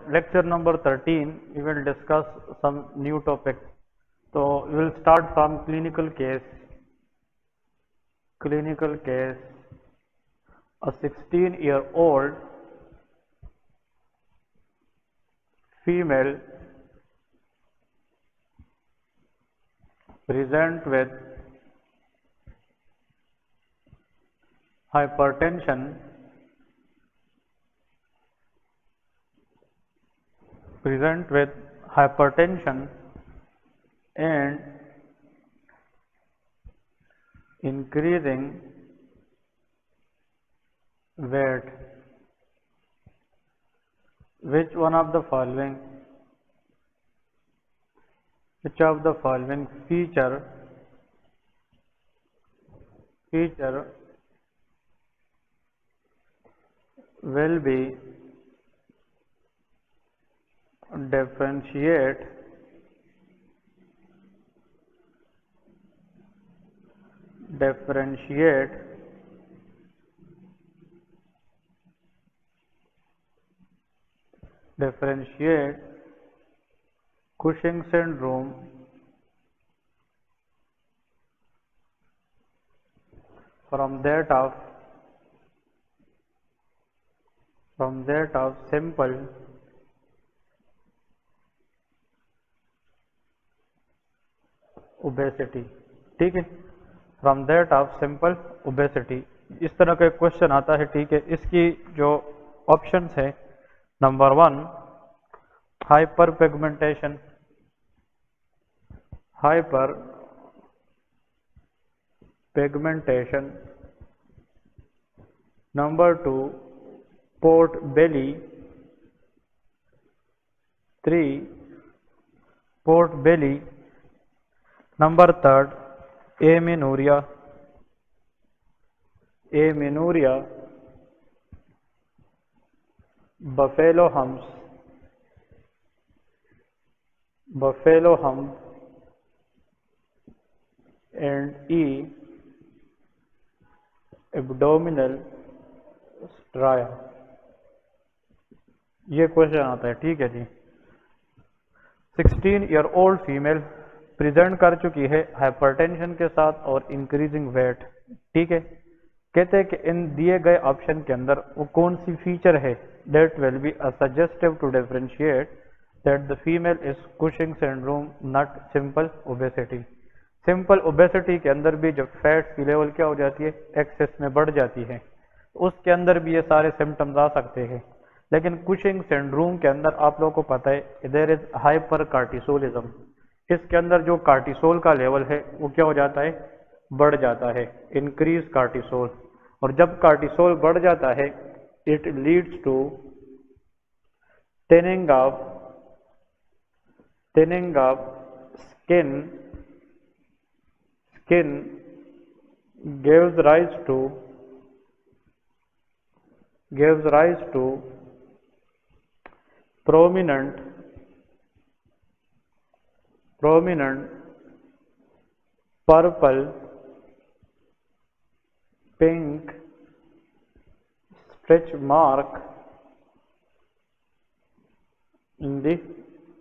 lecture number 13, we will discuss some new topic. So we will start from clinical case. Clinical case, a 16-year-old female present with hypertension, and increasing weight. Which of the following feature will be differentiate Cushing syndrome from that of simple obesity. ठीक है, from that of simple obesity, इस तरह का question आता है. ठीक है, इसकी जो ऑप्शंस है, number 1 hyper pigmentation, number 2 pot belly, 3 pot belly, number 3 amenorrhoea, buffalo hump and E abdominal striae. ये क्वेश्चन आता है. ठीक है जी, 16-year-old फीमेल प्रेजेंट कर चुकी है हाइपरटेंशन के साथ और इंक्रीजिंग वेट. ठीक है, कहते हैं कि इन दिए गए ऑप्शन के अंदर वो कौन सी फीचर है that will be suggestive to differentiate that the female is Cushing syndrome not simple obesity. Simple obesity के अंदर भी जब फैट की लेवल क्या हो जाती है, एक्सेस में बढ़ जाती है, उसके अंदर भी ये सारे सिम्टम्स आ सकते हैं. लेकिन कुशिंग सिंड्रोम के अंदर आप लोगों को पता है देयर इज हाइपर कार्टिसोलिज्म. इसके अंदर जो कार्टिसोल का लेवल है वो क्या हो जाता है, बढ़ जाता है, इंक्रीज कार्टिसोल. और जब कार्टिसोल बढ़ जाता है it leads to thinning of skin gives rise to prominent purple, pink stretch mark in the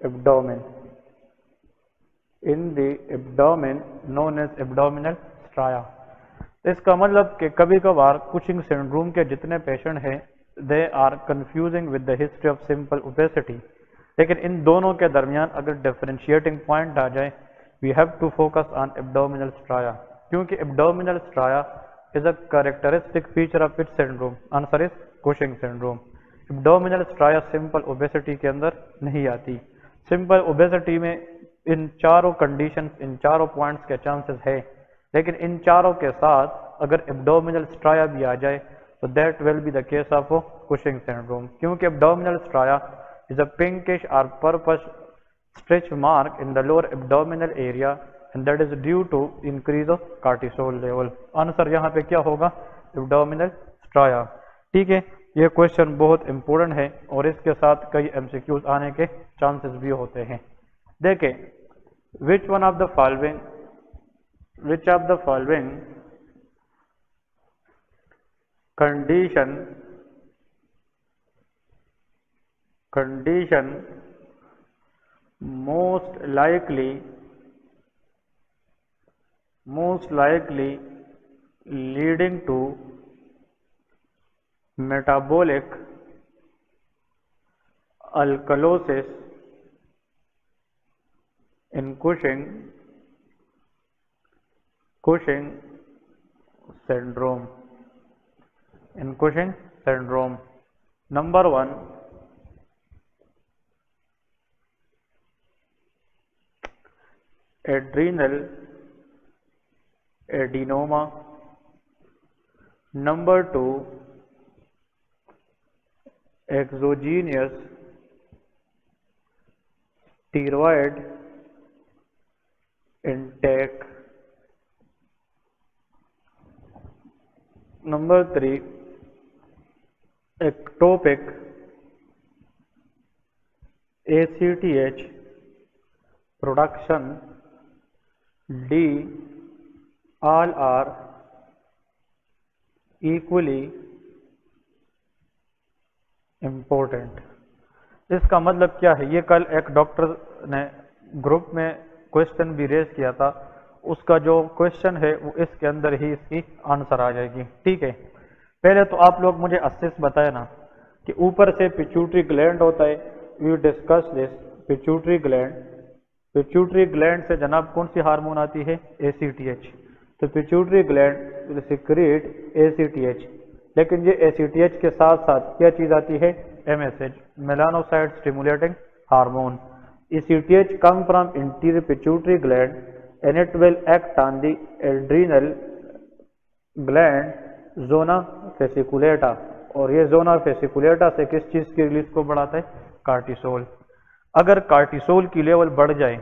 abdomen known as abdominal stria. इसका मतलब कि कभी कभार कुशिंग सिंड्रोम के जितने पेशेंट हैं they are confusing with the history of simple obesity. लेकिन इन दोनों के दरमियान अगर डिफरेंशिएटिंग पॉइंट आ जाए we have to focus on abdominal striae, क्योंकि abdominal striae is a characteristic feature of it syndrome. Answer is Cushing syndrome. Abdominal striae simple obesity के अंदर नहीं आती. सिंपल ओबेसिटी में इन चारों कंडीशंस, इन चारों पॉइंट्स के चांसेस है, लेकिन इन चारों के साथ अगर एब्डोमिनल स्ट्राया भी आ जाए तो that will be the case of Cushing syndrome, क्योंकि abdominal striae is a pinkish और purple stretch mark in the lower abdominal area and that is due to increase of cortisol level. Answer यहाँ पे क्या होगा, abdominal striae. ठीक है, ये question बहुत इंपॉर्टेंट है और इसके साथ कई एमसीक्यूज आने के चांसेस भी होते हैं. देखें, which of the following condition most likely leading to metabolic alkalosis in Cushing syndrome. In Cushing syndrome, number 1, adrenal adenoma. Number 2, exogenous steroid intake. Number 3, ectopic ACTH production. D, all are equally important. इसका मतलब क्या है? ये कल एक doctor ने group में question भी रेज किया था, उसका जो क्वेश्चन है वो इसके अंदर ही इसकी आंसर आ जाएगी। ठीक है, पहले तो आप लोग मुझे अस्सिस बताए ना कि ऊपर से पिट्यूटरी ग्लैंड होता है। We discuss this pituitary gland से जनाब कौन सी हार्मोन आती है? ACTH। तो pituitary gland will secrete ACTH, लेकिन ये ACTH के साथ साथ क्या चीज आती है? MSH, melanocyte stimulating hormone. ACTH come from interior pituitary gland and it will act on the adrenal gland zona fasciculata, और ये जोना फेसिकुलेटा से किस चीज की रिलीज को बढ़ाता है? कार्टिसोल। अगर कार्टिसोल की लेवल बढ़ जाए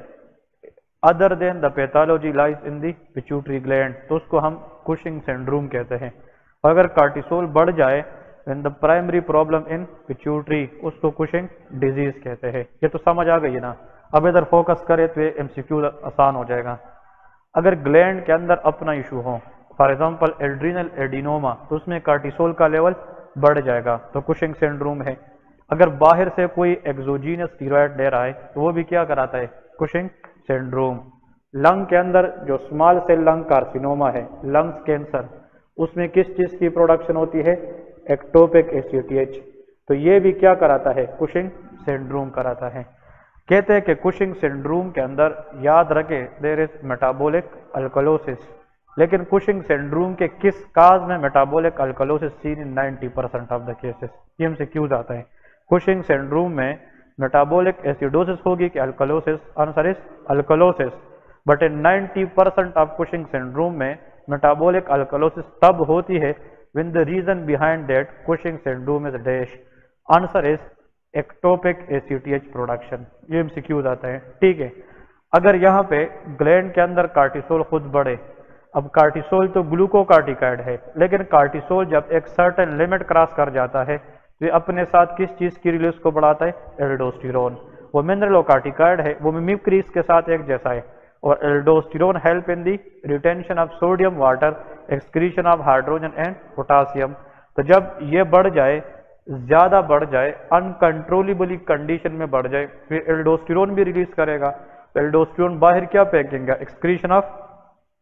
other than the pathology lies in the pituitary gland, तो उसको हम कुशिंग सिंड्रोम कहते हैं। और अगर कार्टिसोल बढ़ जाए when the primary problem in pituitary, उसको कुशिंग डिजीज कहते हैं। ये तो समझ आ गई है ना? अब इधर फोकस करें तो ये MCQ आसान हो जाएगा। अगर ग्लैंड के अंदर अपना इशू हो, फॉर एग्जांपल एड्रीनल एडिनोमा, तो उसमें कार्टिसोल का लेवल बढ़ जाएगा, तो कुशिंग सिंड्रोम है। अगर बाहर से कोई एक्सोजीनस स्टीरॉयड ले रहा है तो वो भी क्या कराता है? Cushing syndrome. लंग के अंदर जो स्मॉल सेल लंग कार्सिनोमा है, लंग्स कैंसर, उसमें किस चीज की प्रोडक्शन होती है? Ectopic ACTH। तो ये भी क्या कराता है? कुशिंग सिंड्रोम कराता है। कहते हैं कि कुशिंग सिंड्रोम के अंदर याद रखे देयर इज मेटाबॉलिक अल्कलोसिस, लेकिन कुशिंग सिंड्रोम के किस काज में metabolic alkalosis seen in 90% of the cases? ये हमसे क्यों आता है? कुशिंग सिंड्रोम में मेटाबॉलिक एसिडोसिस होगी कि alkalosis? Answer is alkalosis. But in 90% of Cushing syndrome में मेटाबॉलिक अल्कलोसिस तब होती है when the reason behind that Cushing syndrome is dash. Answer is ectopic ACTH production। ये MCQ आता है। ठीक है, अगर यहाँ पे ग्लैंड के अंदर कार्टिसोल खुद बढ़े, अब कार्टिसोल तो ग्लूकोकार्टिकाइड है, लेकिन कार्टिसोल जब एक सर्टेन लिमिट क्रॉस कर जाता है तो अपने साथ किस चीज की रिलीज को बढ़ाता है? एल्डोस्टेरोन। वो मिनरलोकार्टिकाइड है, वो मिमिक्री के साथ एक जैसा है, और aldosterone help in the retention of sodium water, excretion of hydrogen and potassium. तो जब ये बढ़ जाए, ज्यादा बढ़ जाए, अनकंट्रोलेबली कंडीशन में बढ़ जाए, फिर एल्डोस्टेरोन भी रिलीज करेगा। तो एल्डोस्टेरोन बाहर क्या फेंकेंगे? Excretion of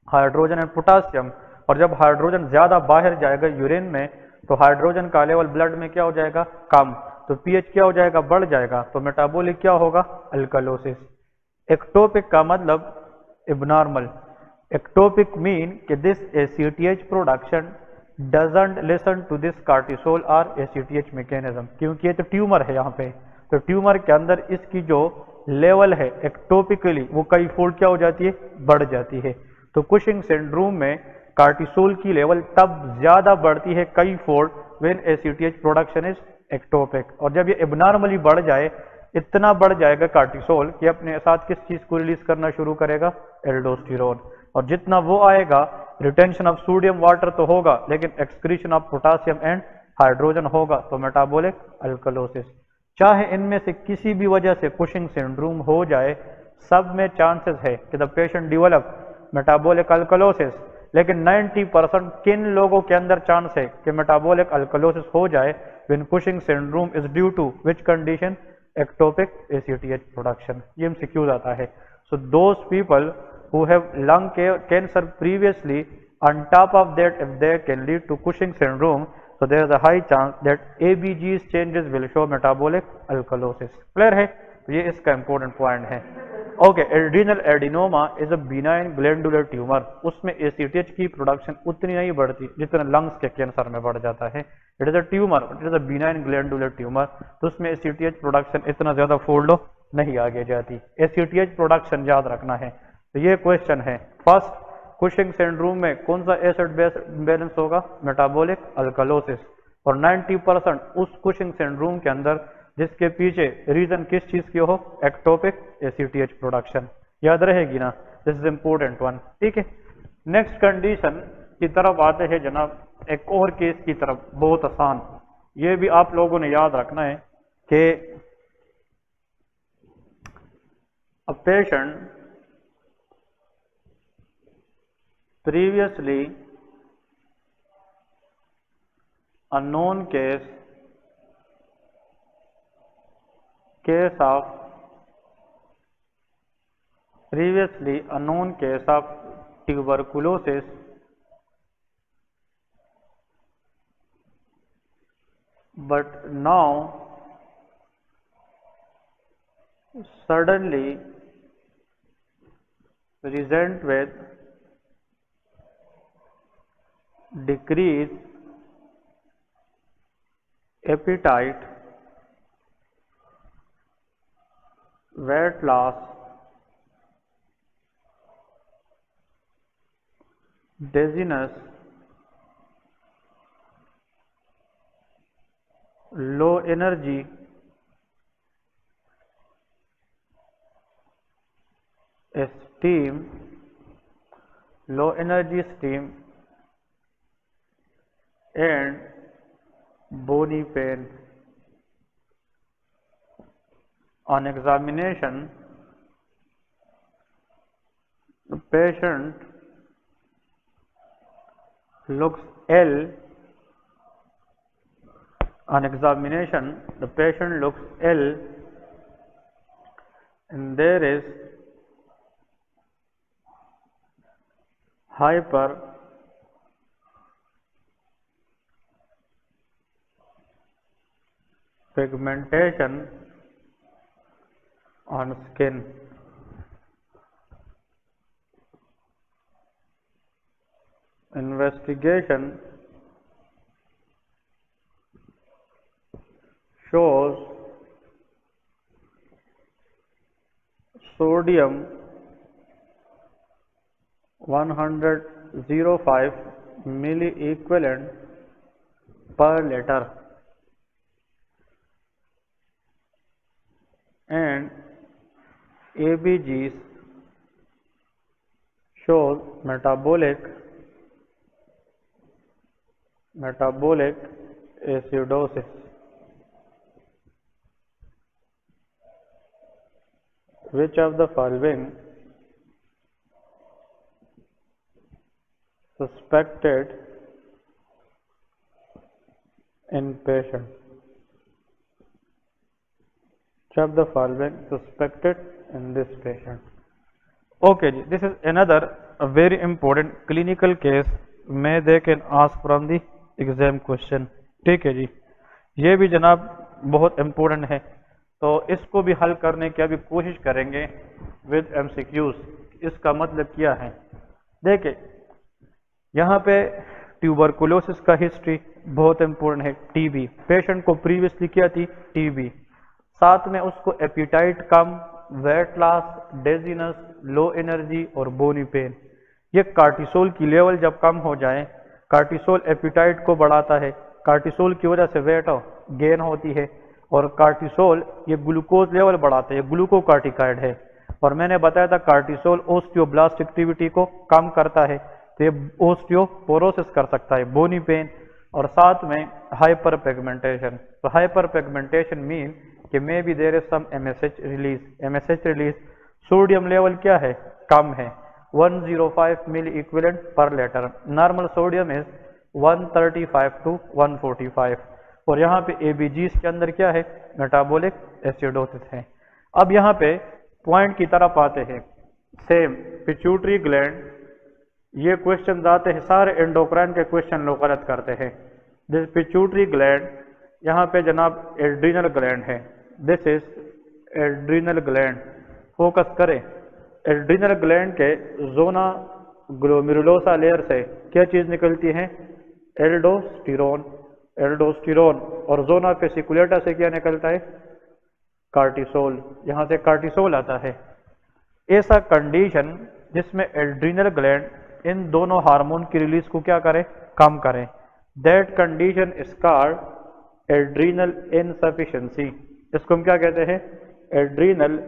hydrogen and potassium. और जब हाइड्रोजन ज्यादा बाहर जाएगा यूरिन में, तो हाइड्रोजन का लेवल ब्लड में क्या हो जाएगा? कम। तो पीएच क्या हो जाएगा? बढ़ जाएगा। तो मेटाबॉलिक क्या होगा? अल्कलोसिस। एक्टोपिक का मतलब एबनॉर्मल। एक्टोपिक मीन कि this ACTH production doesn't listen to this cortisol और ACTH मैकेनिज्म, क्योंकि ये तो ट्यूमर है यहाँ पे। तो ट्यूमर के अंदर इसकी जो लेवल है एक्टोपिकली वो कई फोल्ड क्या हो जाती है? बढ़ जाती है। तो कुशिंग सिंड्रोम में कार्टिसोल की लेवल तब ज्यादा बढ़ती है कई fold when ACTH production is ectopic. और जब ये एबनॉर्मली बढ़ जाए, इतना बढ़ जाएगा कार्टिसोल कि अपने साथ किस चीज को रिलीज करना शुरू करेगा? एल्डोस्टेरोन। और जितना वो आएगा, रिटेंशन ऑफ सोडियम वाटर तो होगा, लेकिन excretion of potassium and hydrogen होगा, तो मेटाबॉलिक अल्कलोसिस। चाहे इनमें से किसी भी वजह से कुशिंग सिंड्रोम हो जाए, सब में चांसेस है कि the patient develop metabolic alkalosis. लेकिन 90% किन लोगों के अंदर चांस है कि मेटाबॉलिक अल्कलोसिस हो जाए? When Cushing syndrome is due to which condition? ectopic ACTH production. ये MCQ आता है. So those people who have lung cancer previously, on top of that, if they can lead to Cushing syndrome, so there is a high chance that ABG's changes will show metabolic alkalosis. Clear है? तो ये इसका important point है. Okay, adrenal adenoma is a benign glandular tumor. उसमें ACTH की production उतनी नहीं बढ़ती जितना लंग्स के कैंसर में बढ़ जाता है. It is a tumour, it is a benign glandular tumor. तो उसमें ACTH प्रोडक्शन इतना ज्यादा फॉलो नहीं आगे जाती. ACTH प्रोडक्शन याद रखना है. तो ये क्वेश्चन है. फर्स्ट, कुशिंग सिंड्रोम में कौन सा एसिड बेस बैलेंस होगा? Metabolic alkalosis. और 90% उस कुशिंग सिंड्रोम के अंदर जिसके पीछे रीजन किस चीज की हो? Ectopic ACTH production. याद रहेगी ना? This is important one. ठीक है. नेक्स्ट कंडीशन की तरफ आते हैं जनाब, एक और केस की तरफ, बहुत आसान. ये भी आप लोगों ने याद रखना है कि a patient previously a known case of previously a known case of tuberculosis but now suddenly present with decrease appetite, weight loss, dizziness, low energy, low energy steam and bony pain. On examination, the patient looks ill. On examination, the patient looks ill and there is hyperpigmentation on skin. Investigation shows sodium 105 milliequivalent per liter and ABGs shows metabolic acidosis. Which of the following suspected in patient? Which of the following suspected in this patient? Okay ji, this is another a very important clinical case. May they can ask from the exam question. ठीक है जी, ये भी जनाब बहुत important है, तो इसको भी हल करने की अभी कोशिश करेंगे विद MCQs. इसका मतलब क्या है? देखिए यहाँ पे ट्यूबरकुलोसिस का हिस्ट्री बहुत इम्पोर्टेंट है. TB पेशेंट को प्रीवियसली क्या थी? TB. साथ में उसको एपिटाइट कम, weight loss, dizziness, low energy और बोनी पेन. ये कार्टिसोल की लेवल जब कम हो जाए, कार्टिसोल एपिटाइट को बढ़ाता है, कार्टिसोल की वजह से वेट गेन होती है, और कार्टिसोल ये ग्लूकोज लेवल बढ़ाता है, ग्लूकोकार्टिकाइड है. और मैंने बताया था कार्टिसोल ओस्टियोब्लास्ट एक्टिविटी को कम करता है, तो ये ओस्टियोपोरोसिस कर सकता है, बोनी पेन, और साथ में हाइपर पिगमेंटेशन. तो हाइपर पिगमेंटेशन मीन कि may be there is some MSH release. Sodium level क्या है? कम है, 105 milliequivalent per liter. Normal sodium is 135 to 145. और यहाँ पे ABGs के अंदर क्या है, मेटाबॉलिक एसिडोसिस है। अब यहाँ पे पॉइंट की तरफ आते हैं, सेम पिट्यूटरी ग्लैंड, ये क्वेश्चन आते हैं, सारे एंडोक्राइन के क्वेश्चन लोग गलत करते हैं। दिस पिट्यूटरी ग्लैंड, यहाँ पे जनाब एड्रीनल ग्लैंड है, this is adrenal gland. Focus करें, एड्रीनल ग्लैंड के जोना ग्लोमेरुलोसा लेयर से क्या चीज निकलती है, एल्डोस्टेरोन, एल्डोस्टेरोन, और जोना फेसिकुलेटा से क्या निकलता है, कार्टिसोल, यहाँ से कार्टिसोल आता है। ऐसा कंडीशन जिसमें एड्रीनल ग्लैंड इन दोनों हार्मोन की रिलीज को क्या करे, कम करें, that condition is called adrenal insufficiency. इसको हम क्या कहते हैं, adrenal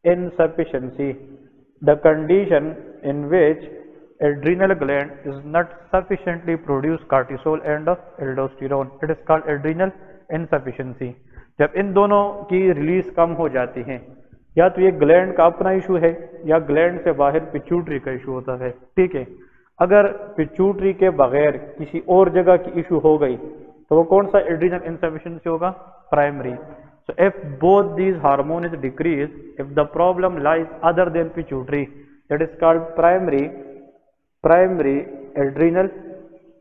insufficiency, the condition in which adrenal gland is not sufficiently produce cortisol and aldosterone, it is called adrenal insufficiency। जब इन दोनों की रिलीज कम हो जाती है, या तो ये ग्लैंड का अपना इशू है या ग्लैंड से बाहर पिट्यूटरी का इशू होता है, ठीक है। अगर पिट्यूटरी के बगैर किसी और जगह की इशू हो गई तो वो कौन सा एड्रीनल इनसफिशिएंसी होगा, primary. So if both these hormones decrease, if the problem lies other than pituitary, that is called primary adrenal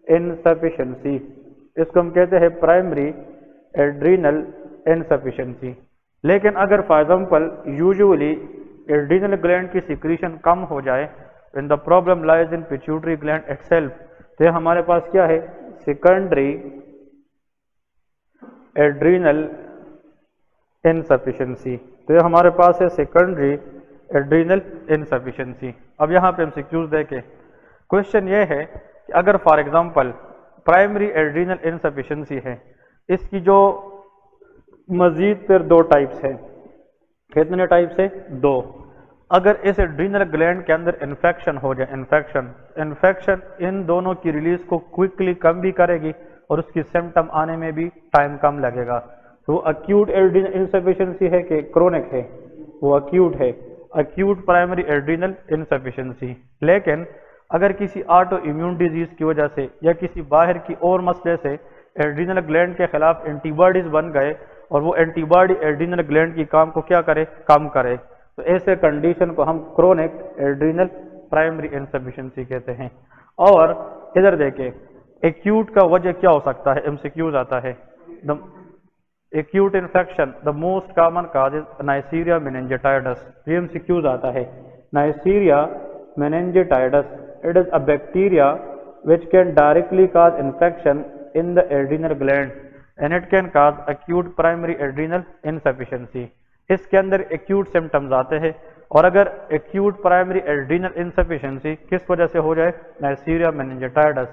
insufficiency। इसको हम कहते हैं primary adrenal insufficiency। लेकिन अगर for example usually adrenal gland की सिक्रीशन कम हो जाए, when the problem lies in pituitary gland itself, तो ये हमारे पास क्या है, secondary adrenal इनसफिशिएंसी। तो ये हमारे पास है सेकेंडरी एड्रीनल इनसफिशिएंसी। अब यहाँ पे हम सिक्यूज देखें, क्वेश्चन ये है कि अगर for example primary adrenal insufficiency है, इसकी जो मजीद फिर दो टाइप्स है, कितने टाइप्स है, दो। अगर इस एड्रीनल ग्लैंड के अंदर इन्फेक्शन हो जाए, इन्फेक्शन इन दोनों की रिलीज को क्विकली कम भी करेगी और उसकी सिम्टम आने में भी टाइम कम लगेगा। तो अक्यूट एड्रीनल इनसफिशिएंसी है कि क्रोनिक है, वो अक्यूट है, अक्यूट प्राइमरी एड्रीनल इनसफिशिएंसी। लेकिन अगर किसी ऑटो इम्यून डिजीज की वजह से या किसी बाहर की और मसले से एड्रीनल ग्लैंड के खिलाफ एंटीबॉडीज बन गए और वो एंटीबॉडी एड्रीनल ग्लैंड की काम को क्या करे, कम करे, तो ऐसे कंडीशन को हम क्रोनिक एड्रीनल प्राइमरी इनसफिशिएंसी कहते हैं। और इधर देखें, एक्यूट का वजह क्या हो सकता है, एमसीक्यूज आता है। Acute infection, the most common cause is Neisseria meningitis, MCQs आता है। Neisseria meningitis, it is a bacteria which can directly cause infection in the adrenal gland and it can cause acute primary adrenal insufficiency। इसके अंदर acute symptoms आते हैं, और अगर acute primary adrenal insufficiency किस वजह से हो जाए, नाइसीरिया मेनिंजाइटिस,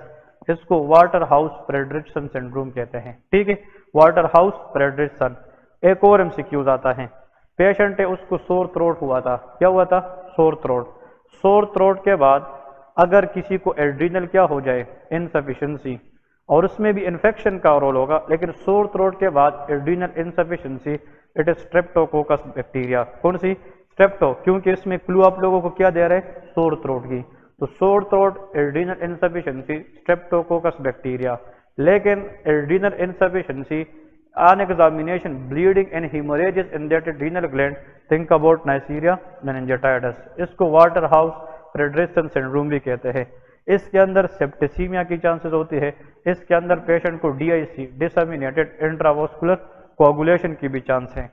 इसको वाटर हाउस फ्रेडरिक्सन सिंड्रोम कहते हैं, ठीक है, वाटर हाउस फ्रेडरिक्सन। एक और एमसीक्यूज आता है, पेशेंट है उसको सोर थ्रोट हुआ था, क्या हुआ था, सोर थ्रोट। सोर थ्रोट के बाद अगर किसी को एड्रीनल क्या हो जाए, इनसफिशिएंसी, और उसमें भी इन्फेक्शन का रोल होगा, लेकिन सोर थ्रोट के बाद adrenal insufficiency, it is Streptococcus bacteria. कौन सी, स्ट्रेप्टो, क्योंकि इसमें क्लू आप लोगों को क्या दे रहे हैं, सोर थ्रोट की। तो sore throat adrenal insufficiency, streptococcus bacteria. लेकिन adrenal insufficiency on examination bleeding and haemorrhages in that adrenal gland, think about Neisseria meningitis. इसको वाटर हाउस फ्रेडरिक्सन सिंड्रोम भी कहते हैं। इसके अंदर सेप्टिसीमिया की चांसेस होती है, इसके अंदर पेशेंट को DIC, डिसएमिनेटेड इंट्रावास्कुलर कोआगुलेशन की भी चांस है।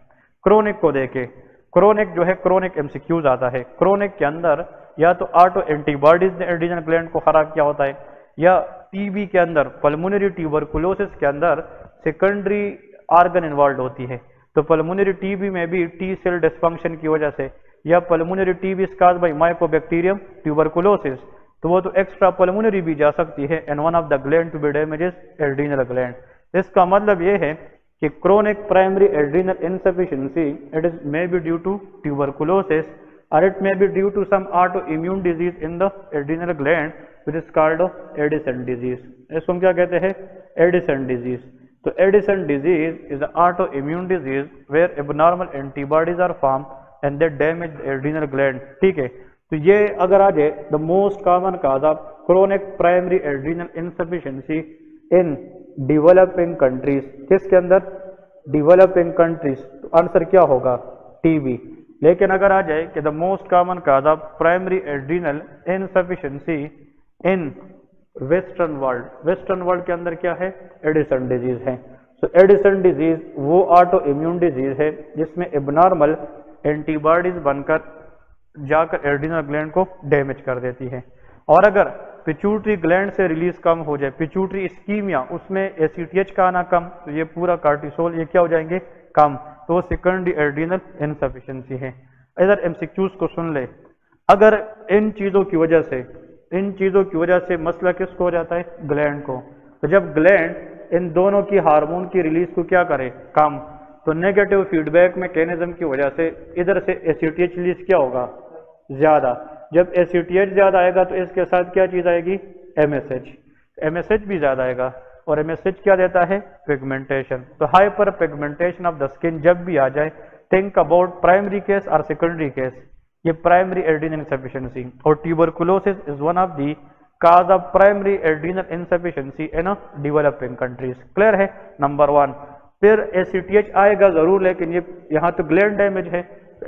क्रोनिक को देखे, क्रोनिक जो है, क्रोनिक एमसीक्यूज आता है। क्रोनिक के अंदर या तो ऑटो एंटीबॉडीज ने एड्रीनल ग्लैंड को खराब किया होता है, या टीबी के अंदर, पल्मोनरी ट्यूबरकुलोसिस के अंदर सेकेंडरी ऑर्गन इन्वॉल्व होती है। तो पल्मोनरी टीबी में भी टी सेल डिस्फंक्शन की वजह से, या pulmonary TB is caused by mycobacterium tuberculosis, तो वो तो एक्स्ट्रा पल्मोनरी भी जा सकती है, and one of the gland to be damage is adrenal gland. इसका मतलब ये है कि chronic primary adrenal insufficiency, it is may be due to tuberculosis or it may be due to some autoimmune disease in the adrenal gland which is called Addison disease। इसको हम क्या कहते हैं, Addison disease। तो Addison disease is an autoimmune disease where abnormal antibodies are formed and they damage the adrenal gland, ठीक है। तो ये अगर आ जाए, the most common cause of chronic primary adrenal insufficiency in developing countries. किसके अंदर? Developing countries. तो answer क्या होगा? टीबी। लेकिन अगर आ जाए कि the most common cause of primary adrenal insufficiency in western world, western world के अंदर क्या है? एडिसन डिजीज है। सो एडिसन डिजीज वो ऑटो इम्यून डिजीज है जिसमें एबनॉर्मल एंटीबॉडीज बनकर जाकर एड्रीनल ग्लैंड को डैमेज कर देती है। और अगर पिट्यूटरी ग्लैंड से रिलीज कम हो जाए, पिट्यूटरी इस्कीमिया, उसमें एसीटीएच का आना कम, तो ये पूरा कार्टिसोल ये क्या हो जाएंगे? कम। तो वो सेकेंडरी एड्रीनल इनसफिशिएंसी है। इधर एमसीक्यूज को सुन ले। अगर इन चीजों की वजह से मसला किसको हो जाता है? ग्लैंड को। तो जब ग्लैंड इन दोनों की हार्मोन की रिलीज को क्या करे? कम। तो नेगेटिव फीडबैक मैकेनिज्म की वजह से इधर से एसीटीएच रिलीज क्या होगा? ज्यादा। जब एसीटीएच ज्यादा आएगा तो इसके साथ क्या चीज आएगी? एमएसएच। एमएसएच भी ज्यादा आएगा और एमएसएच क्या देता है? पिगमेंटेशन। तो hyper pigmentation of the skin जब भी आ जाए, थिंक अबाउट प्राइमरी केस और सेकेंडरी केस। ये प्राइमरी एड्रीनल इनसफिशिएंसी और tuberculosis is one of the cause of primary adrenal insufficiency in developing countries. Clear है? नंबर 1। फिर एसीटीएच आएगा जरूर, लेकिन ये यहाँ तो ग्लैंड डैमेज है,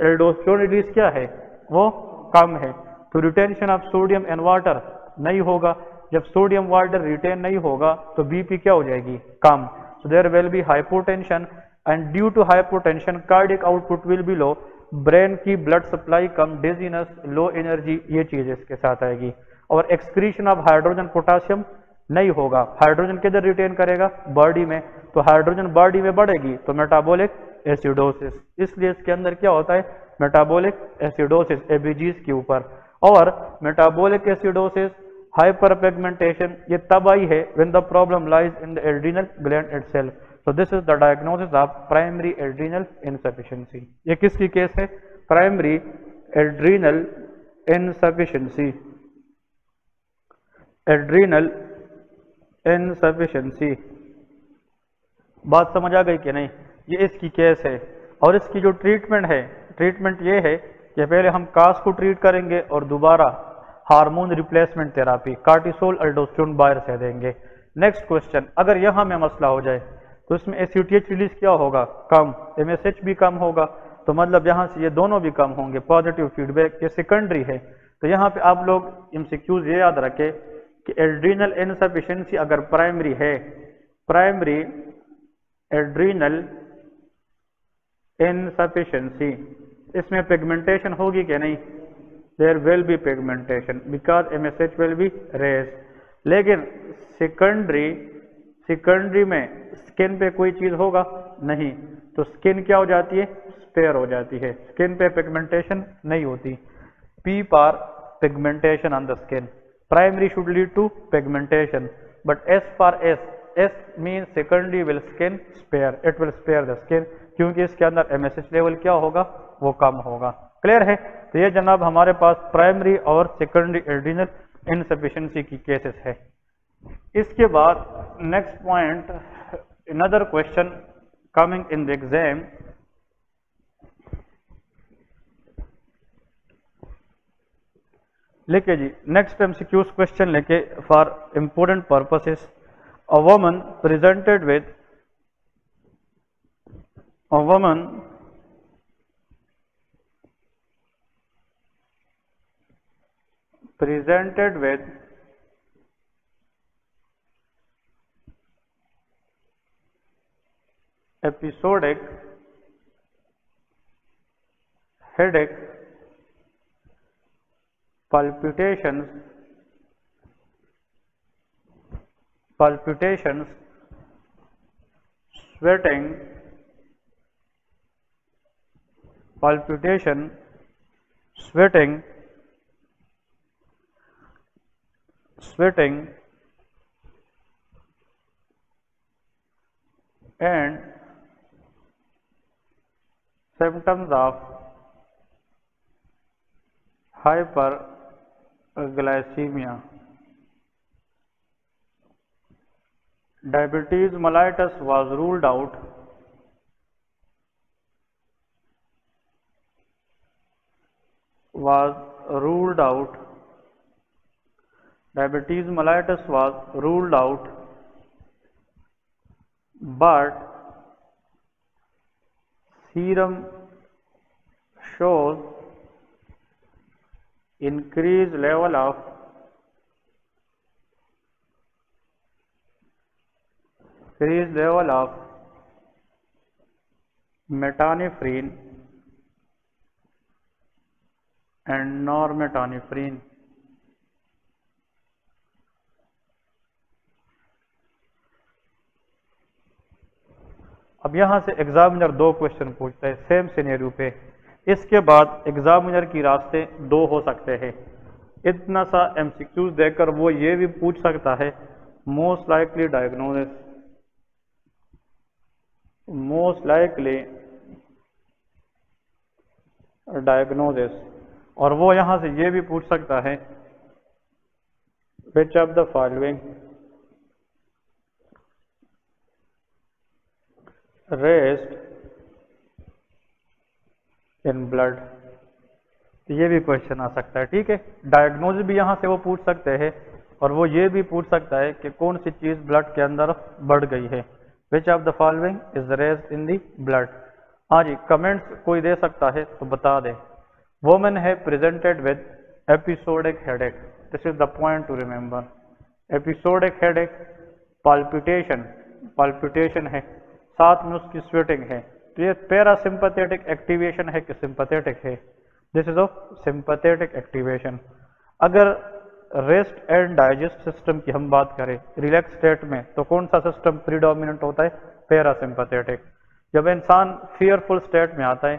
एल्डोस्टेरोन रिलीज क्या है? वो कम है। तो retention of sodium and water नहीं होगा। जब सोडियम वाटर रिटेन नहीं होगा तो बीपी क्या हो जाएगी? कम। So there will be hypotension and due to hypotension cardiac output will be low, brain की ब्लड सप्लाई कम, डिजीनेस, लो एनर्जी, ये चीज इसके साथ आएगी। और एक्सक्रीशन ऑफ हाइड्रोजन पोटासियम नहीं होगा। हाइड्रोजन किधर रिटेन करेगा? बॉडी में। तो हाइड्रोजन बॉडी में बढ़ेगी तो मेटाबॉलिक एसिडोसिस। इसलिए इसके अंदर क्या होता है? मेटाबॉलिक एसिडोसिस एबीजीज के ऊपर। और मेटाबॉलिक एसिडोसिस, हाइपर पिगमेंटेशन ये तब आई है when the problem lies in the adrenal gland itself. So this is the diagnosis of primary adrenal insufficiency. ये किसकी केस है? Primary adrenal insufficiency. Adrenal insufficiency. बात समझ आ गई कि नहीं? ये इसकी केस है। और इसकी जो ट्रीटमेंट है, ट्रीटमेंट ये है कि पहले हम कास को ट्रीट करेंगे और दोबारा hormone replacement therapy, cortisol aldosterone बाहर से देंगे। नेक्स्ट क्वेश्चन, अगर यहां में मसला हो जाए तो इसमें एसीटीएच रिलीज क्या होगा? कम। एमएसएच भी कम होगा। तो मतलब यहां से ये दोनों भी कम होंगे। पॉजिटिव फीडबैक ये सेकेंडरी है। तो यहाँ पे आप लोग एमसीक्यूज ये याद रखें कि एड्रीनल इनसफिशिएंसी अगर प्राइमरी है, प्राइमरी एड्रीनल इनसफिशिएंसी, इसमें पिगमेंटेशन होगी कि नहीं? There will be pigmentation because MSH will be raise. लेकिन सेकेंडरी में स्किन पे कोई चीज होगा नहीं, तो स्किन क्या हो जाती है? स्पेयर हो जाती है। स्किन पे पिगमेंटेशन नहीं होती। P for pigmentation on the skin. Primary should lead to pigmentation, but S for S means secondary will skin spare, it will spare the skin, क्योंकि इसके अंदर एमएसएच लेवल क्या होगा? वो कम होगा। क्लियर है? तो ये जनाब हमारे पास प्राइमरी और सेकेंडरी एड्रीनल इनसफिशिएंसी की केसेस है। इसके बाद next point, another question coming in the exam, लेके जी नेक्स्ट एमसीक्यूज क्वेश्चन लेके for important purposes. A woman presented with episodic headache, palpitations, sweating, palpitation, sweating, and symptoms of hyperglycemia. Diabetes mellitus was ruled out. Diabetes mellitus was ruled out but serum shows increased level of metanephrine and normetanephrine. अब यहां से examiner दो question पूछता है same scenario पे। इसके बाद examiner की रास्ते दो हो सकते हैं। इतना सा एमसीक्यूज देकर वो ये भी पूछ सकता है मोस्ट लाइकली डायग्नोसिस, और वो यहां से ये भी पूछ सकता है which of the following rest in blood, ये भी क्वेश्चन आ सकता है। ठीक है, डायग्नोसिस भी यहां से वो पूछ सकते हैं और वो ये भी पूछ सकता है कि कौन सी चीज ब्लड के अंदर बढ़ गई है। Which of the following is rest in the blood. हाँ जी, कमेंट्स कोई दे सकता है तो बता दे। वोमेन है presented with episodic headache, this is the point two remember. Episodic headache, palpitation है, साथ में उसकी स्वेटिंग है, तो ये पैरासिम्पथेटिक एक्टिवेशन है कि सिंपथेटिक है? This is of sympathetic activation. अगर रेस्ट एंड डाइजेस्ट सिस्टम की हम बात करें रिलैक्स स्टेट में, तो कौन सा सिस्टम प्रीडोमिनेंट होता है? पैरासिम्पथेटिक। जब इंसान फियरफुल स्टेट में आता है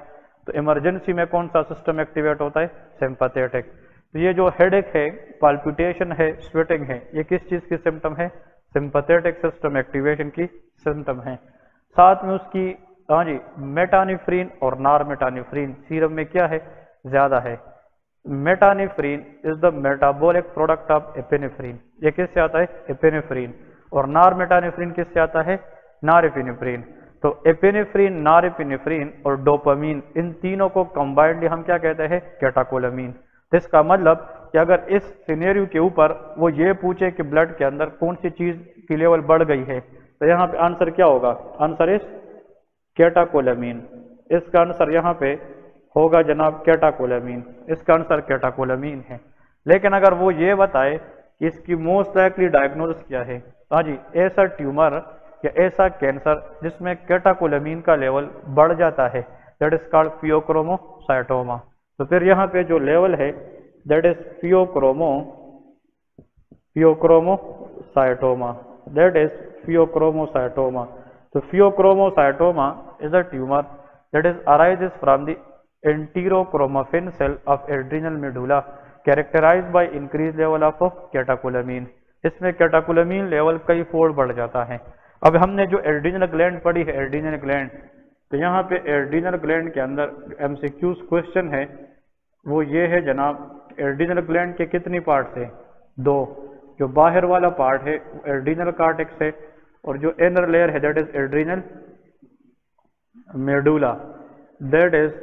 तो इमरजेंसी में कौन सा सिस्टम एक्टिवेट होता है? सिंपथेटिक। तो ये जो हेडेक है, पाल्पिटेशन है, स्वेटिंग है, ये किस चीज की सिम्टम है? सिंपथेटिक सिस्टम एक्टिवेशन की सिम्टम है। साथ में उसकी हाँ जी मेटानेफ्रीन और नॉरमेटानेफ्रीन सीरम में क्या है? ज्यादा है। Metanephrine is the metabolic product of epinephrine, ये किससे आता है? एपिनेफ्रीन। और नॉरमेटानेफ्रीन किससे आता है? नॉरेपिनेफ्रीन। तो एपिनेफ्रीन, नॉरेपिनेफ्रीन और डोपामीन, इन तीनों को कंबाइंडली हम क्या कहते हैं? कैटाकोलामीन। इसका मतलब कि अगर इस सिनेरियो के ऊपर वो ये पूछे कि ब्लड के अंदर कौन सी चीज की लेवल बढ़ गई है, तो यहाँ पे आंसर क्या होगा? Answer is catecholamine. इसका आंसर यहाँ पे होगा जनाब कैटाकोलामीन। इसका आंसर कैटाकोलामीन है। लेकिन अगर वो ये बताए कि इसकी मोस्ट लाइकली डायग्नोसिस क्या है, हाँ जी ऐसा ट्यूमर या ऐसा कैंसर जिसमें कैटाकोलामीन का लेवल बढ़ जाता है, दैट इज कॉल्ड फियोक्रोमोसाइटोमा। तो फिर यहाँ पे जो लेवल है that is pheochromocytoma, that is pheochromocytoma. तो pheochromocytoma is a tumor that is arises from the enterochromaffin cell of adrenal medulla characterized by increased level of कैटाकोलामीन। इसमें कैटाकोलामीन लेवल कई fold बढ़ जाता है। अब हमने जो एड्रीनल ग्लैंड पढ़ी है, एड्रीनल ग्लैंड, तो यहाँ पे एड्रीनल ग्लैंड के अंदर एमसीक्यूज क्वेश्चन है वो ये है जनाब, एड्रीनल ग्लैंड के कितनी पार्ट है? दो। जो बाहर वाला पार्ट है एड्रीनल कार्टेक्स है और जो इनर लेयर है that is adrenal medulla, that is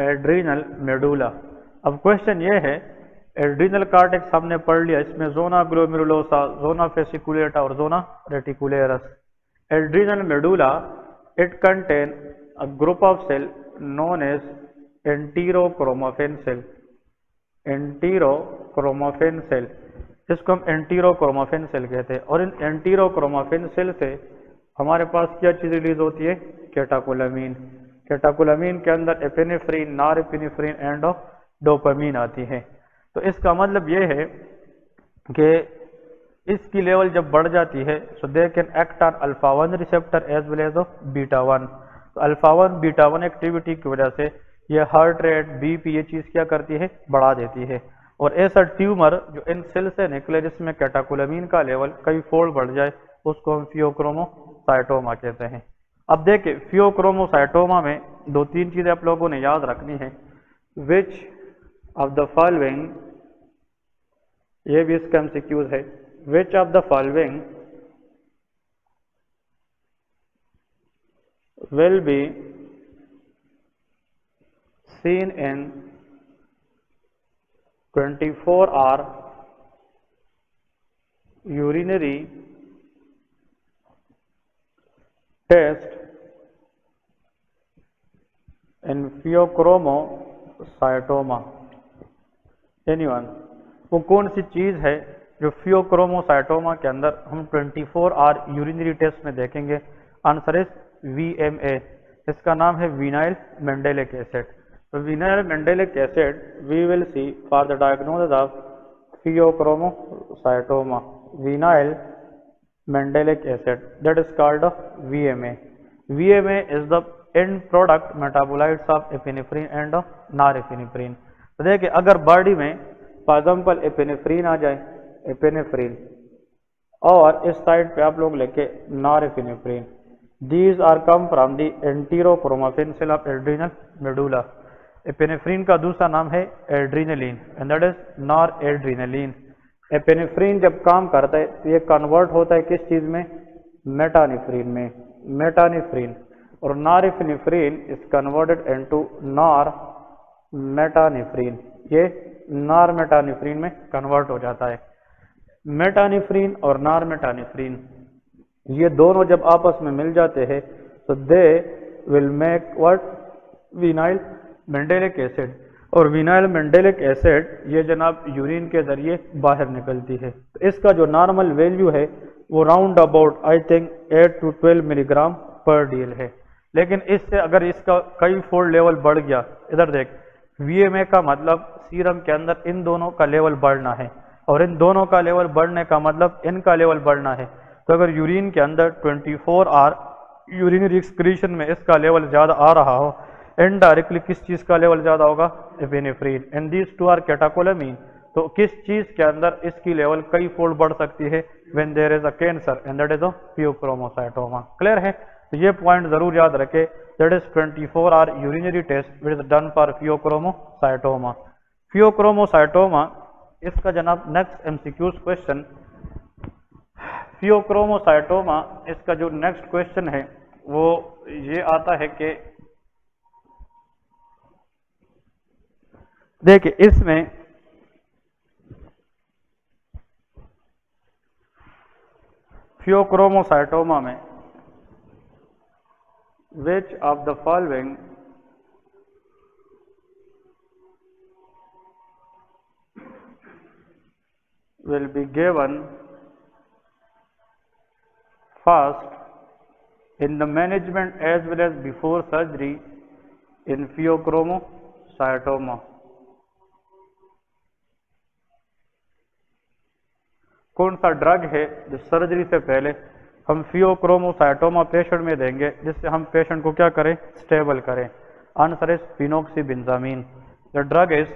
adrenal medulla. अब क्वेश्चन ये है, एड्रीनल कार्टेक्स हमने पढ़ लिया, इसमें जोना ग्लोमेरुलोसा, जोना फेसिकुलेटा और zona reticularis. Adrenal medulla it contain a group of cell known as enterochromaffin cell, enterochromaffin cell, इसको हम एंटीरोक्रोमाफिन सेल कहते हैं। और इन एंटीरोक्रोमाफिन सेल से हमारे पास क्या चीज रिलीज होती है? कैटाकोलामीन। कैटाकोलामीन के अंदर एपिनेफ्रीन, नॉरेपिनेफ्रीन एंड डोपामीन आती है। तो इसका मतलब ये है कि इसकी लेवल जब बढ़ जाती है so they can act on alpha 1 receptor as well as beta 1। तो अल्फा 1 बीटा 1 एक्टिविटी की वजह से ये हार्ट रेट, बीपी, ये चीज क्या करती है? बढ़ा देती है। और ऐसा ट्यूमर जो इन सेल से निकले जिसमें कैटाकोलामीन का लेवल कई फोल्ड बढ़ जाए, उसको हम फियोक्रोमोसाइटोमा कहते हैं। अब देखिए फियोक्रोमोसाइटोमा में दो तीन चीजें आप लोगों ने याद रखनी है। विच ऑफ द फॉलोइंग, ये भी इसका एमसीक्यूज है, which of the following will be seen in 24-hour urinary test in pheochromocytoma. Anyone, वो कौन सी चीज है जो फियोक्रोमोसाइटोमा के अंदर हम 24 आवर यूरिनरी टेस्ट में देखेंगे? Answer is VMA। इसका नाम है विनाइल मेंडेलिक एसिड। तो vanillyl mandelic acid we will see for the diagnosis of phaeochromocytoma. Vanillyl mandelic acid that is called VMA. VMA is the end product metabolites of epinephrine and norepinephrine. तो देखिए अगर body में for example epinephrine आ जाए, epinephrine, और इस side पे आप लोग लेके norepinephrine, these are come from the enterochromaffin cell of adrenal medulla. Epinephrine का दूसरा नाम है adrenaline and that is noradrenaline. Epinephrine जब काम करता है तो ये कन्वर्ट होता है किस चीज में? मेटानेफ्रीन में, मेटानेफ्रीन। और नॉरएपिनेफ्रीन इज कन्वर्टेड इनटू नॉरमेटानेफ्रीन, ये नॉरमेटानेफ्रीन में कन्वर्ट हो जाता है। मेटानेफ्रीन और नॉरमेटानेफ्रीन ये दोनों जब आपस में मिल जाते हैं तो they will make what? Vanillyl mandelic acid. और विनाइल मेंडेलिक एसिड ये जनाब यूरिन के जरिए बाहर निकलती है। तो इसका जो नॉर्मल वैल्यू है वो round about I think 8 to 12 milligram पर डीएल है। लेकिन इससे अगर इसका कई फोल्ड लेवल बढ़ गया, इधर देख, VMA का मतलब सीरम के अंदर इन दोनों का लेवल बढ़ना है, और इन दोनों का लेवल बढ़ने का मतलब इनका लेवल बढ़ना है। तो अगर यूरिन के अंदर 24 आवर यूरिनरी एक्सक्रीशन में इसका लेवल ज़्यादा आ रहा हो, इनडायरेक्टली किस चीज का लेवल ज्यादा होगा? Epinephrine. And these two are catecholamine. तो किस चीज के अंदर इसकी लेवल कई फोल्ड बढ़ सकती है? When there is a cancer and that is a pheochromocytoma. Clear है? तो ये पॉइंट जरूर याद रखे, that is 24 hour urinary test which is done for pheochromocytoma. Pheochromocytoma, इसका जनाब नेक्स्ट MCQs क्वेश्चन, फियोक्रोमोसाइटोमा, इसका जो नेक्स्ट क्वेश्चन है वो ये आता है कि देखिए इसमें फियोक्रोमोसाइटोमा में which of the following will be given first in the management as well as before surgery in pheochromocytoma? कौन सा ड्रग है जो सर्जरी से पहले हम फियोक्रोमोसाइटोमा पेशेंट में देंगे जिससे हम पेशेंट को क्या करें? स्टेबल करें। Answer is phenoxybenzamine. The drug is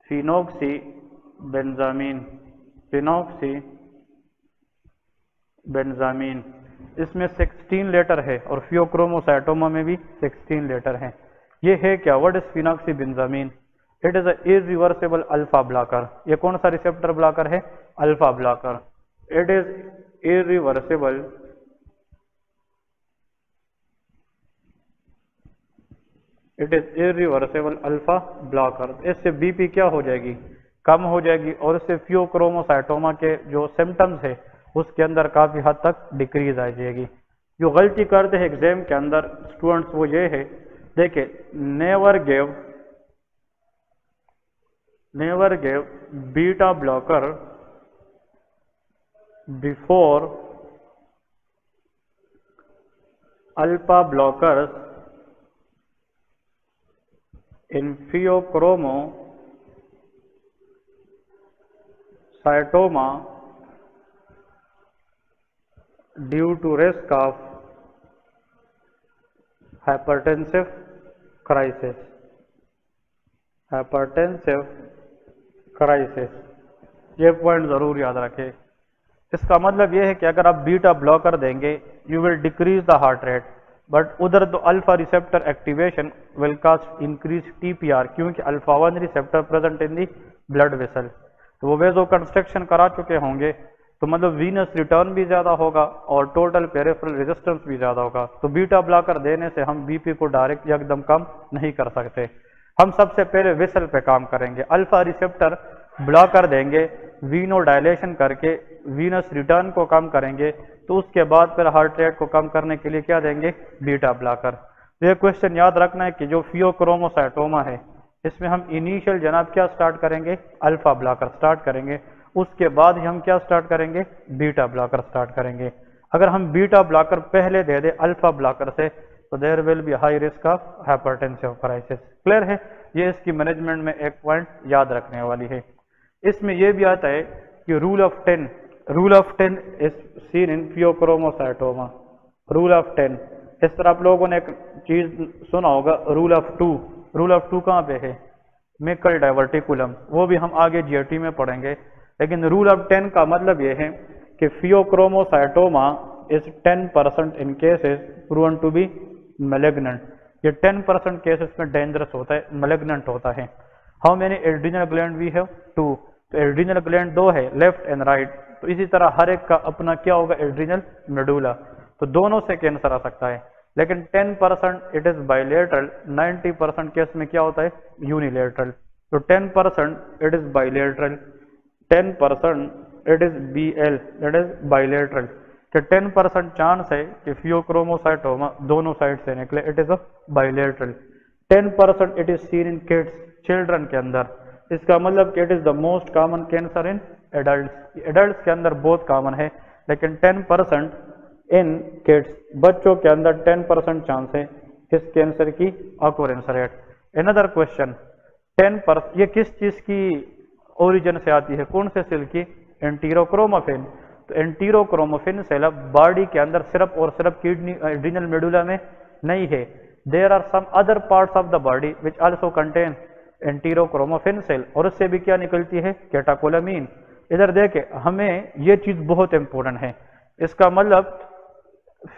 phenoxybenzamine, phenoxybenzamine. इसमें 16 लेटर है और फियोक्रोमोसाइटोमा में भी 16 लेटर है। ये है क्या? What is phenoxybenzamine? It is a irreversible alpha blocker. ये कौन सा रिसेप्टर ब्लॉकर है? Alpha blocker. It is irreversible alpha blocker. इससे बीपी क्या हो जाएगी? कम हो जाएगी, और इससे फियोक्रोमोसाइटोमा के जो सिम्टम्स है उसके अंदर काफी हद तक डिक्रीज आ जाएगी। जो गलती करते हैं एग्जाम के अंदर स्टूडेंट्स वो ये है, देखिए, never give beta blocker before alpha blockers in pheochromocytoma due to risk of hypertensive crisis। ये पॉइंट जरूर याद रखें। इसका मतलब यह है कि अगर आप बीटा ब्लॉकर देंगे you will decrease the heart rate, but उधर तो alpha receptor activation will cause increase TPR, क्योंकि alpha 1 receptor present in the blood vessel. तो वो वेजो कंस्ट्रक्शन करा चुके होंगे, तो मतलब वीनस रिटर्न भी ज्यादा होगा और टोटल पेरिफेरल रेजिस्टेंस भी ज्यादा होगा। तो बीटा ब्लॉकर देने से हम बीपी को डायरेक्ट एकदम कम नहीं कर सकते। हम सबसे पहले वेसल पे काम करेंगे, अल्फा रिसेप्टर ब्लॉकर देंगे, वीनो डायलेशन करके वीनस रिटर्न को कम करेंगे तो उसके बाद फिर हार्ट रेट को कम करने के लिए क्या देंगे, बीटा ब्लॉकर। तो ये क्वेश्चन याद रखना है कि जो फियोक्रोमोसाइटोमा है इसमें हम इनिशियल जनाब क्या स्टार्ट करेंगे, अल्फा ब्लॉकर स्टार्ट करेंगे, उसके बाद ही हम क्या स्टार्ट करेंगे, बीटा ब्लॉकर स्टार्ट करेंगे। अगर हम बीटा ब्लॉकर पहले दे दे अल्फा ब्लॉकर से तो there will be high risk of hypertensive crisis. Clear है, ये इसकी मैनेजमेंट में एक पॉइंट याद रखने वाली है। इसमें यह भी आता है कि rule of 10 is seen in pheochromocytoma. Rule of 10, इस तरह आप लोगों ने एक चीज सुना होगा रूल ऑफ 2। रूल ऑफ 2 कहाँ पे है, मेकल डाइवर्टिकुलम, वो भी हम आगे जीएटी में पढ़ेंगे। लेकिन रूल ऑफ 10 का मतलब यह है कि pheochromocytoma is 10% in cases proven to be malignant. ये 10% केसेस में डेंजरस होता है, मैलिग्नेंट होता है। How many adrenal gland we have, 2। तो एड्रीनल ग्लैंड 2 है, लेफ्ट एंड राइट। तो इसी तरह हर एक का अपना क्या होगा, एड्रीनल मेडुला। तो दोनों से कैंसर आ सकता है। लेकिन 10% इट इज बाइलेटरल, 90% केस में क्या होता है, यूनिलेटरल। तो 10% it is bilateral, 10% it is BL, that is bilateral. कि 10% चांस है कि फियोक्रोमोसाइटोमा दोनों साइड से निकले, it is a bilateral. 10% it is seen in kids, children के अंदर। इसका मतलब कि it is the most common cancer in adult. Adult के अंदर बहुत कॉमन है, लेकिन 10% इन किड्स, बच्चों के अंदर 10% चांस है किस कैंसर की, ऑकरेंस रेट। अनदर क्वेश्चन, 10%, ये किस चीज की ओरिजिन से आती है, कौन से सेल की, एंटीरोक्रोमोफिन। तो एंटीरोक्रोमोफिन सेल बॉडी के अंदर सिर्फ और सिर्फ किडनी एड्रीनल मेडुला में नहीं है, there are some other parts of the body which also contain enterochromaffin cell, और उससे भी क्या निकलती है, कैटाकोलामीन। इधर देखे, हमें ये चीज बहुत इंपॉर्टेंट है। इसका मतलब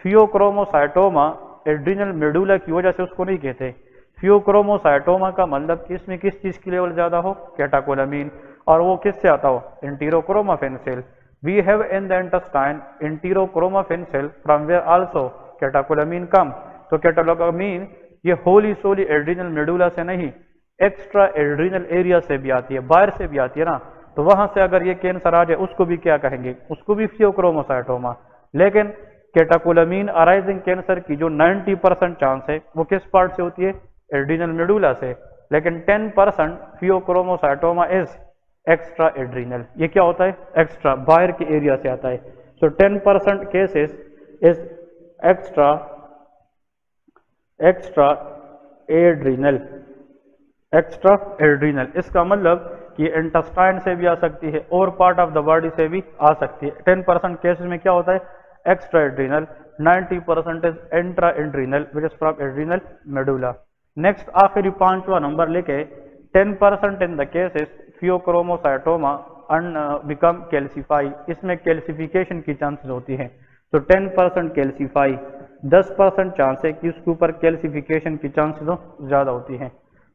फियोक्रोमोसाइटोमा एड्रीनल मेडुला की वजह से उसको नहीं कहते। फियोक्रोमोसाइटोमा का मतलब कि इसमें किस चीज की लेवल ज्यादा हो, कैटाकोलामीन, और वो किससे आता हो, enterochromaffin cell. We have in the intestine enterochromaffin cell from where also catecholamine come. तो कैटाकोलामीन ये होली सोली एड्रीनल मेडुला से नहीं, एक्स्ट्रा एड्रीनल एरिया से भी आती है, बाहर से भी आती है ना। तो वहां से अगर ये कैंसर आ जाए उसको भी क्या कहेंगे, उसको भी फियोक्रोमोसाइटोमा। लेकिन कैटाकोलामीन अराइजिंग कैंसर की जो 90% चांस है वो किस पार्ट से होती है, एड्रीनल मेडुला से। लेकिन 10% फियोक्रोमोसाइटोमा इज एक्स्ट्रा एड्रीनल। ये क्या होता है, एक्स्ट्रा, बाहर के एरिया से आता है। सो 10% cases is extra adrenal, extra adrenal. इसका मतलब कि इंटेस्टाइन से भी आ सकती है और पार्ट ऑफ द बॉडी से भी आ सकती है। 10% केसेस में क्या होता है, extra adrenal, 90% is intra adrenal which is from adrenal medulla. Next आखिरी 5वां नंबर लेके, 10% in the cases pheochromocytoma become calcify. इसमें कैल्सिफिकेशन की चांसेस होती है। तो 10% कैल्सिफाई, 10% चांस है कि उसके ऊपर कैल्सिफिकेशन की चांसेस ज्यादा होती है।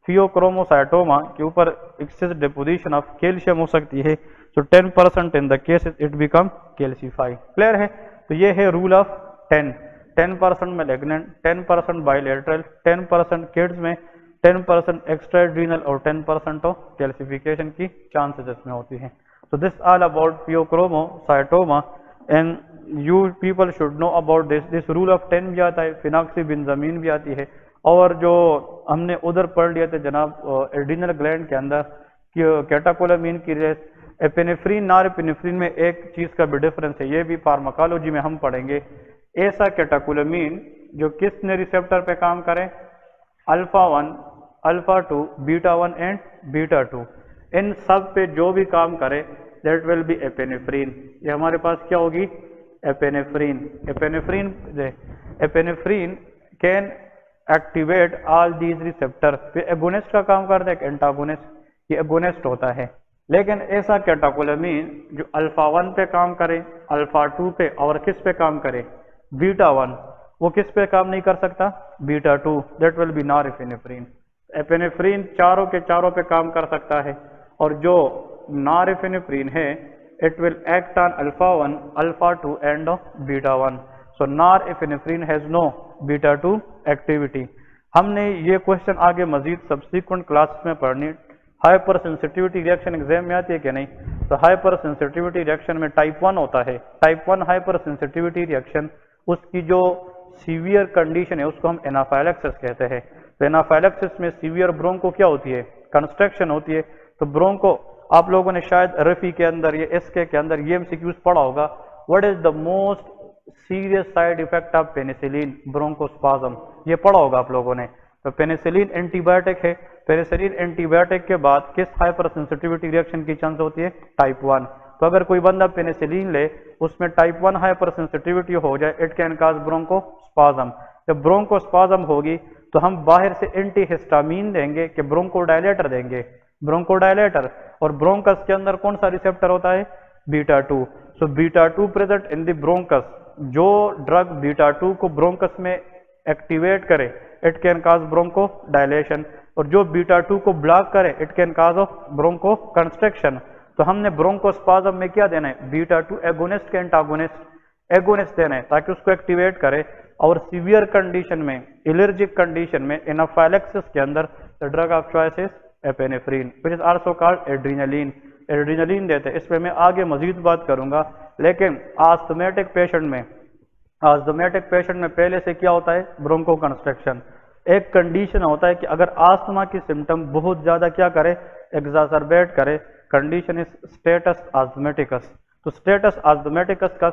फियोक्रोमोसाइटोमा के ऊपर एक्सेस डिपोजिशन ऑफ कैल्शियम हो सकती है। तो 10% in the cases it become calcify. Clear है, तो ये है rule of 10। 10% malignant, 10% bilateral, 10% kids में, 10% एक्स्ट्रा एड्रीनल और 10% ऑफ कैल्सिफिकेशन की चांसेस इसमें होती हैं। So this all about pheochromocytoma and you people should know about this. This rule of 10 भी आता है, फिनॉक्सीबेंजामीन भी आती है, और जो हमने उधर पढ़ लिया था जनाब एड्रीनल ग्लैंड के अंदर कैटाकोलामीन की रेस, एपिनेफ्रीन नॉरएपिनेफ्रीन में एक चीज का भी डिफरेंस है, ये भी फार्माकोलॉजी में हम पढ़ेंगे। ऐसा कैटाकोलामीन जो किसने रिसेप्टर पे काम करे, alpha 1, alpha 2, beta 1 and beta 2, इन सब पे जो भी काम करे दैट विल बी एपिनेफ्रीन। ये हमारे पास क्या होगी, epinephrine. Epinephrine can activate all these receptor. Agonist का काम करता है, एंटागोनिस्ट, ये एगोनिस्ट होता है। लेकिन ऐसा कैटाकोलामीन जो अल्फा 1 पे काम करे, अल्फा 2 पे, और किस पे काम करे, बीटा 1, वो किस पे काम नहीं कर सकता, beta 2, that will be norepinephrine. Epinephrine चारों के चारों पे काम कर सकता है, और जो नॉरएपिनेफ्रीन है it will act on alpha 1, alpha 2 and beta 1। So norepinephrine has no beta 2 activity. हमने ये क्वेश्चन आगे मजीद सब्सिक्वेंट क्लासेस में पढ़नी। हाइपर सेंसिटिविटी रिएक्शन एग्जाम में आती है कि नहीं, तो हाइपर सेंसिटिविटी रिएक्शन में टाइप 1 होता है। टाइप 1 हाइपर सेंसिटिविटी रिएक्शन, उसकी जो सीवियर कंडीशन है उसको हम एनाफाइलैक्सिस कहते हैं। तो एनाफाइलैक्सिस में सीवियर ब्रोंको क्या होती है, कंस्ट्रक्शन होती है। तो ब्रोंको आप लोगों ने शायद रफी के अंदर, ये एसके के अंदर ये एमसीक्यूज पढ़ा होगा, what is the most serious side effect of penicillin, bronchospasm, ये पढ़ा होगा आप लोगों ने। तो पेनिसिलिन एंटीबायोटिक है, पेनिसिलिन एंटीबायोटिक के बाद किस हाइपर सेंसिटिविटी रिएक्शन की चांस होती है, टाइप 1। तो अगर कोई बंदा पेनिसिलिन ले, उसमें टाइप 1 हाइपर सेंसिटिविटी हो जाए, इट कैन कॉज ब्रोंकोस्पाज्म। जब ब्रोंकोस्पाज्म होगी तो हम बाहर से एंटीहिस्टामीन देंगे कि ब्रोंकोडायलेटर देंगे, ब्रोंकोडायलेटर। और ब्रोंकस के अंदर कौन सा रिसेप्टर होता है, beta 2। So beta 2 present in the bronchus, जो ड्रग बीटा 2 को ब्रोंकस में एक्टिवेट करे, it can cause broncho dilation. और जो बीटा 2 को ब्लॉक करे, it can cause of broncho construction. तो हमने ब्रोंकोस्पाज्म में क्या देना है, बीटा 2 एगोनिस्ट के एगोनिस्ट देना है ताकि उसको एक्टिवेट करे। और सीवियर कंडीशन में, एलर्जिक कंडीशन में, एनाफाइलैक्सिस के अंदर the drug of choice is epinephrine, which is also called adrenaline. Adrenaline देते हैं, इस पे मैं आगे मजीद बात करूंगा। लेकिन आस्थमेटिक पेशेंट में पहले से क्या होता है, ब्रोंको कंस्ट्रक्शन। एक कंडीशन होता है कि अगर आस्थमा की सिम्टम बहुत ज्यादा क्या करे, एग्जासरबेट करे, कंडीशन इज स्टेटस आस्थमेटिकस। तो स्टेटस आस्थमेटिकस का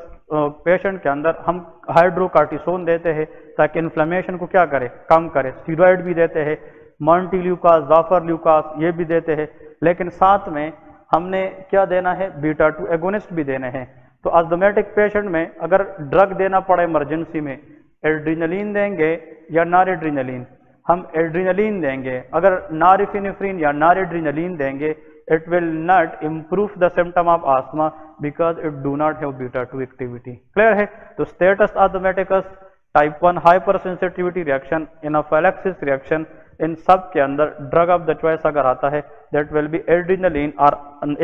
पेशेंट के अंदर हम हाइड्रोकार्टिसोन देते हैं ताकि इन्फ्लेमेशन को क्या करे, कम करे। स्टीरॉयड भी देते हैं, मॉन्टिल्यूकास, जाफरल्यूकास ये भी देते हैं। लेकिन साथ में हमने क्या देना है, बीटा 2 एगोनिस्ट भी देने हैं। तो अस्थमेटिक पेशेंट में अगर ड्रग देना पड़े इमरजेंसी में, एड्रीनलिन देंगे या नॉरेड्रीनलिन, हम एड्रीनलिन देंगे। अगर नॉरएपिनेफ्रिन या नॉरेड्रीनलिन देंगे, it will not improve the symptom of asthma because it do not have beta 2 activity. Clear है? तो status asthmaticus, type 1 hypersensitivity reaction, anaphylaxis reaction, इन सब के अंदर ड्रग ऑफ द चॉइस अगर आता है, that will be adrenaline or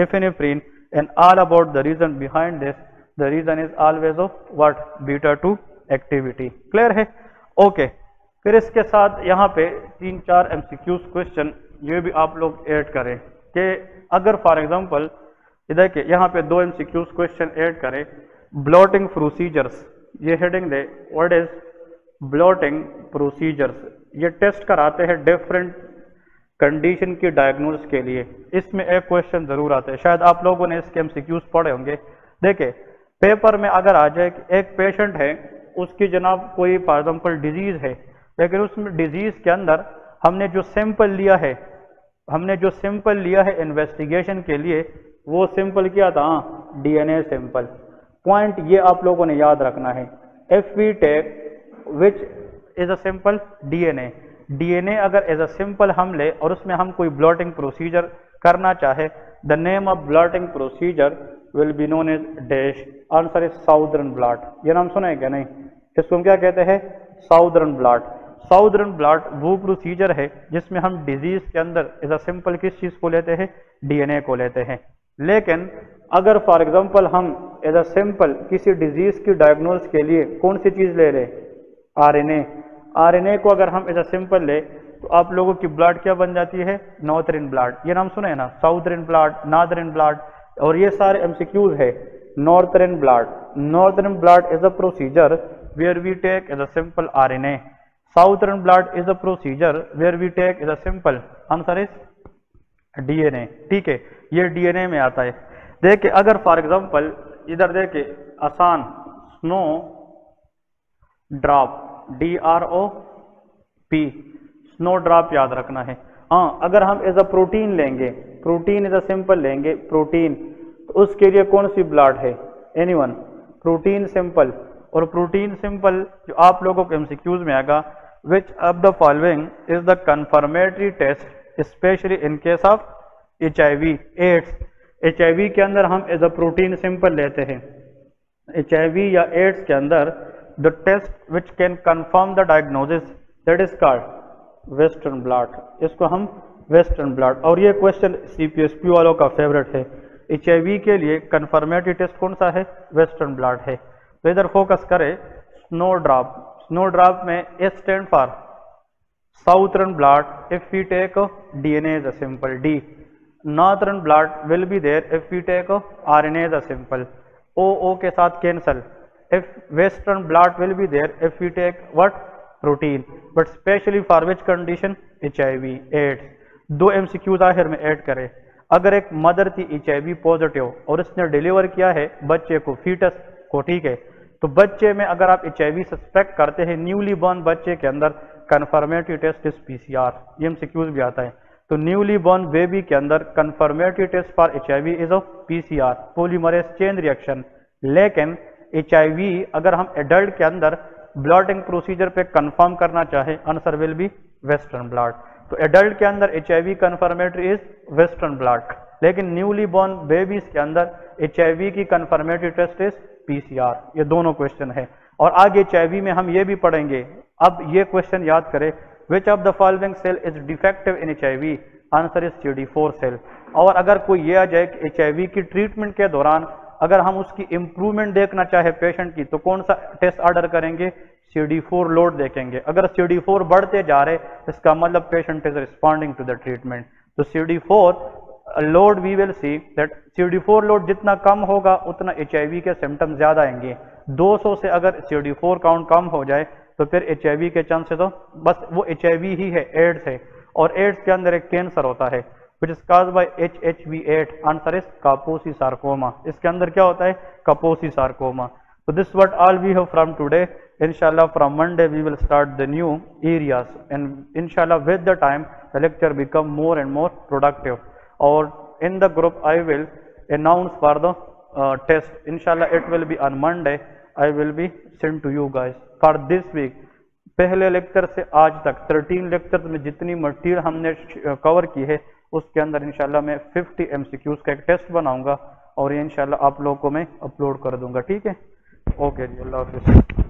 epinephrine, and all about the reason behind this, the reason is always of what, beta 2 activity. Clear है? Okay. फिर इसके साथ यहाँ पे 3-4 MCQs क्वेश्चन ये भी आप लोग ऐड करें कि अगर फॉर एग्जांपल इधर के यहाँ पे 2 MCQs क्वेश्चन ऐड करें, ब्लॉटिंग प्रोसीजर्स, ये heading they, what is blotting procedures. ये टेस्ट कराते हैं डिफरेंट कंडीशन की डायग्नोज के लिए। इसमें एक क्वेश्चन जरूर आता है, शायद आप लोगों ने इसके MCQs पढ़े होंगे। देखिए पेपर में अगर आ जाए कि एक पेशेंट है, उसकी जनाब कोई फॉर एग्जांपल डिजीज है, लेकिन उसमें डिजीज के अंदर हमने जो सैंपल लिया है इन्वेस्टिगेशन के लिए, वो सैंपल क्या था, DNA सैंपल। पॉइंट ये आप लोगों ने याद रखना है, if we take which is a sample DNA अगर एज अ सैंपल हम ले और उसमें हम कोई ब्लॉटिंग प्रोसीजर करना चाहे, the name of blotting procedure will be known as dash, answer is southern blot. ये नाम सुना है क्या, नहीं? इसको हम क्या कहते हैं, साउदर्न ब्लॉट। साउदर्न ब्लॉट वो प्रोसीजर है जिसमें हम डिजीज के अंदर एज अ सिंपल किस चीज को लेते हैं, DNA को लेते हैं। लेकिन अगर फॉर एग्जांपल हम एज अ सिंपल किसी डिजीज की डायग्नोज के लिए कौन सी चीज ले रहे, RNA को अगर हम एज अ सिंपल ले तो आप लोगों की ब्लड क्या बन जाती है, नॉर्थर्न ब्लड। ये नाम सुने ना, साउदर्न ब्लड, नॉर्दर्न ब्लड, और ये सारे MCQs है। Northern blood is a procedure where we take as a simple RNA। Southern blood is a procedure where we take as a simple, answer is DNA। ठीक है, ये DNA में आता है। देखिए अगर फॉर एग्जांपल इधर देखिए आसान, snow drop, DROP, snow drop याद रखना है। हाँ, अगर हम एज अ प्रोटीन लेंगे, प्रोटीन एज अ सिंपल लेंगे, प्रोटीन, तो उसके लिए कौन सी ब्लड है, एनीवन, प्रोटीन सिंपल। और प्रोटीन सिंपल जो आप लोगों के MCQs में आएगा, which of the following is the confirmatory test specially in case of HIV AIDS. HIV के अंदर हम एज अ प्रोटीन सिंपल लेते हैं। HIV या एड्स के अंदर the test which can confirm the diagnosis, that is called western blot. इसको हम वेस्टर्न ब्लॉट, और ये क्वेश्चन CPSP वालों का फेवरेट है। HIV के लिए कंफर्मेटरी टेस्ट कौन सा है, वेस्टर्न ब्लॉट है। तो इधर फोकस करें, स्नो ड्रॉप में S stand for southern blot, if we take DNA as a simple D। northern blot will be there if we take RNA as a simple. O के साथ cancel. If western blot will be there if we take what? Protein. But specially for which condition? HIV, AIDS. दो MCQs आखिर में add करें. अगर एक mother थी HIV positive और उसने डिलीवर किया है बच्चे को, फीटस को, ठीक है, तो बच्चे में अगर आप HIV सस्पेक्ट करते हैं न्यूली बॉर्न बच्चे के अंदर, कन्फर्मेटरी टेस्ट इज PCR. ये MCQs भी आता है. तो न्यूली बॉर्न बेबी के अंदर confirmatory test for HIV is of PCR, polymerase chain reaction. लेकिन HIV अगर हम एडल्ट के अंदर ब्लॉटिंग प्रोसीजर पे कंफर्म करना चाहे, answer will be western blot. तो एडल्ट के अंदर HIV confirmatory is western blot, लेकिन न्यूली बॉर्न बेबीज के अंदर HIV की कन्फर्मेटरी टेस्ट इज PCR. ये दोनों क्वेश्चन है. और आगे HIV में हम ये भी पढ़ेंगे. अब ये क्वेश्चन याद करें, which of the following cell is defective in HIV? Answer is CD4 cell. और अगर कोई ये आ जाए कि HIV की ट्रीटमेंट के दौरान अगर हम उसकी इंप्रूवमेंट देखना चाहे पेशेंट की, तो कौन सा टेस्ट ऑर्डर करेंगे? CD4 लोड देखेंगे. अगर CD4 बढ़ते जा रहे इसका मतलब patient is responding to the treatment. तो CD4 load we will see that CD4 load जितना कम होगा उतना HIV के सिम्टम ज्यादा आएंगे. 200 से अगर CD4 काउंट कम हो जाए तो फिर HIV के चांसेस तो बस वो HIV ही है, एड्स है. और एड्स के अंदर एक कैंसर होता है which is caused by HHV8. Answer is कापोसी sarcoma. इसके अंदर क्या होता है? कापोसी sarcoma. So this is what all we have from today. Inshallah from Monday we will start the new areas, and inshallah with the time the lecture become more and more productive. Or in the group I will announce for the test. Inshallah it will be on Monday. I will be sent to you guys for this week. पहले lecture से आज तक 13 lecture में जितनी material हमने cover की है उसके अंदर इंशाल्लाह मैं 50 MCQs का एक टेस्ट बनाऊंगा और ये इंशाल्लाह आप लोगों को मैं अपलोड कर दूंगा. ठीक है, ओके जी, अल्लाह हाफिज़.